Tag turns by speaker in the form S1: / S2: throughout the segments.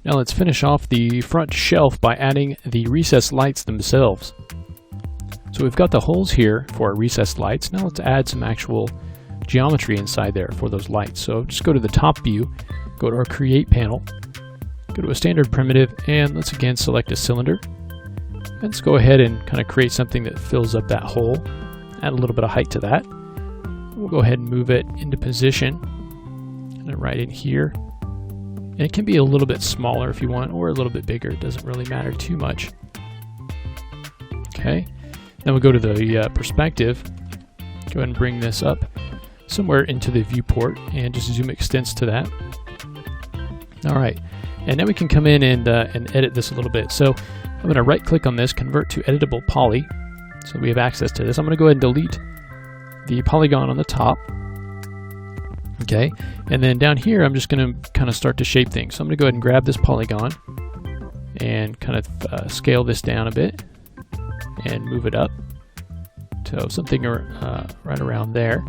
S1: Now let's finish off the front shelf by adding the recessed lights themselves. So we've got the holes here for our recessed lights. Now let's add some actual geometry inside there for those lights. So just go to the top view, go to our create panel, go to a standard primitive, and let's again select a cylinder. And let's go ahead and kind of create something that fills up that hole. Add a little bit of height to that. We'll go ahead and move it into position, and right in here. And it can be a little bit smaller if you want, or a little bit bigger. It doesn't really matter too much. Okay. Then we'll go to the perspective. Go ahead and bring this up somewhere into the viewport, and just zoom extents to that. All right. And now we can come in and edit this a little bit. So I'm going to right click on this, convert to editable poly, so we have access to this. I'm going to go ahead and delete the polygon on the top. Okay, and then down here I'm just going to kind of start to shape things. So I'm going to go ahead and grab this polygon and kind of scale this down a bit and move it up to something right around there.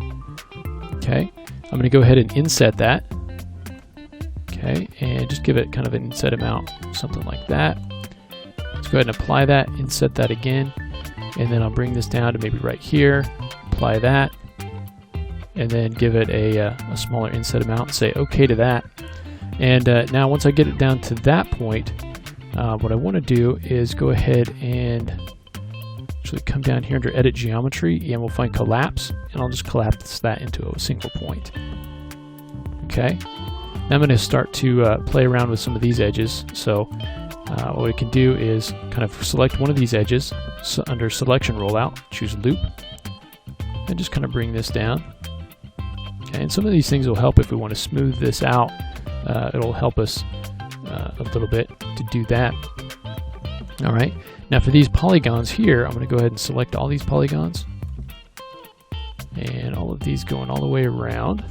S1: Okay, I'm going to go ahead and inset that. Okay, and just give it kind of an inset amount, something like that. Let's go ahead and apply that, inset that again, and then I'll bring this down to maybe right here, apply that, and then give it a smaller inset amount and say OK to that. And now once I get it down to that point, what I want to do is go ahead and actually come down here under Edit Geometry, and we'll find Collapse, and I'll just collapse that into a single point. Okay. Now I'm going to start to play around with some of these edges. So what we can do is kind of select one of these edges, so under Selection Rollout, choose Loop, and just kind of bring this down. Okay, and some of these things will help if we want to smooth this out. It'll help us a little bit to do that. All right, now for these polygons here, I'm going to go ahead and select all these polygons, and all of these going all the way around.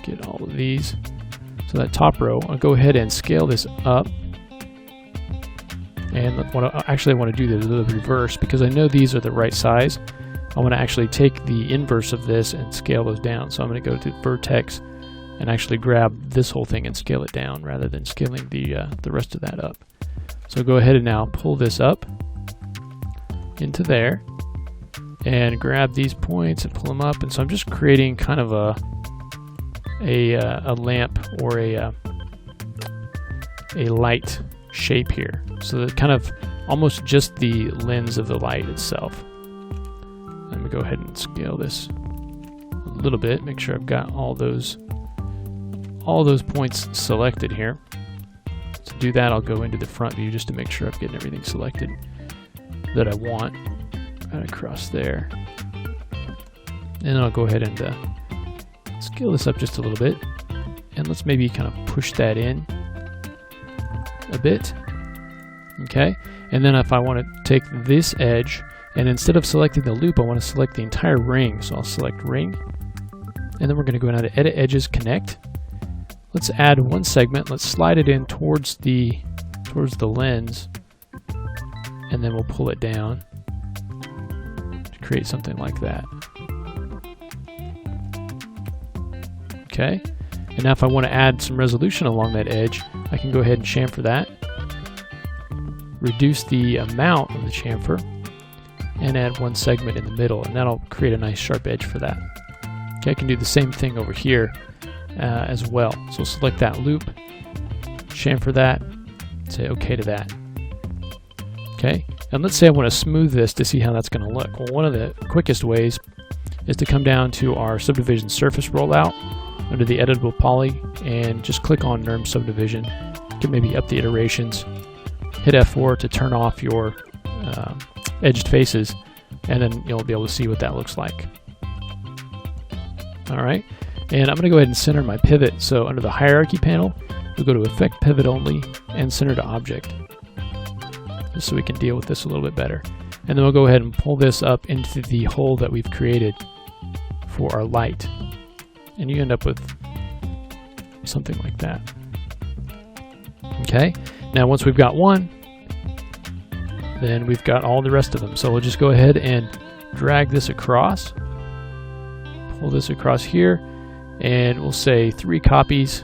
S1: Get all of these. So that top row, I'll go ahead and scale this up. And what I actually want to do the reverse, because I know these are the right size. I want to actually take the inverse of this and scale those down. So I'm going to go to Vertex and actually grab this whole thing and scale it down rather than scaling the rest of that up. So go ahead and now pull this up into there and grab these points and pull them up. And so I'm just creating kind of a lamp or a light shape here. So that kind of almost just the lens of the light itself. Let me go ahead and scale this a little bit, make sure I've got all those points selected here. To do that, I'll go into the front view just to make sure I'm getting everything selected that I want right across there. And then I'll go ahead and scale this up just a little bit, and let's maybe kind of push that in a bit. Okay, and then if I want to take this edge, and instead of selecting the loop, I want to select the entire ring. So I'll select ring, and then we're going to go down to Edit Edges, Connect. Let's add one segment. Let's slide it in towards the lens, and then we'll pull it down to create something like that. Okay, and now if I want to add some resolution along that edge, I can go ahead and chamfer that, reduce the amount of the chamfer, and add one segment in the middle, and that'll create a nice sharp edge for that. Okay, I can do the same thing over here as well. So select that loop, chamfer that, say OK to that. Okay, and let's say I want to smooth this to see how that's going to look. Well, one of the quickest ways is to come down to our subdivision surface rollout under the editable poly and just click on NURM subdivision. You can maybe up the iterations, hit F4 to turn off your edged faces, and then you'll be able to see what that looks like. Alright, and I'm going to go ahead and center my pivot. So under the hierarchy panel, we'll go to Effect Pivot Only and Center to Object, just so we can deal with this a little bit better. And then we'll go ahead and pull this up into the hole that we've created for our light. And you end up with something like that. Okay, now once we've got one, then we've got all the rest of them. So we'll just go ahead and drag this across, pull this across here, and we'll say 3 copies.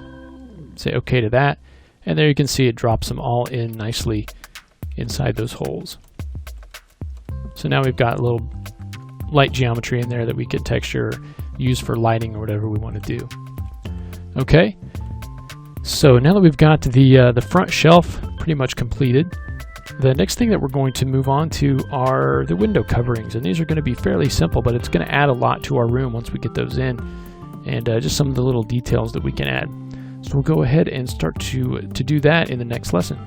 S1: say OK to that, and there you can see it drops them all in nicely inside those holes. So now we've got a little light geometry in there that we could texture, use for lighting or whatever we want to do. Okay, so now that we've got the front shelf pretty much completed, the next thing that we're going to move on to are the window coverings, and these are going to be fairly simple, but it's going to add a lot to our room once we get those in, and just some of the little details that we can add. So we'll go ahead and start to do that in the next lesson.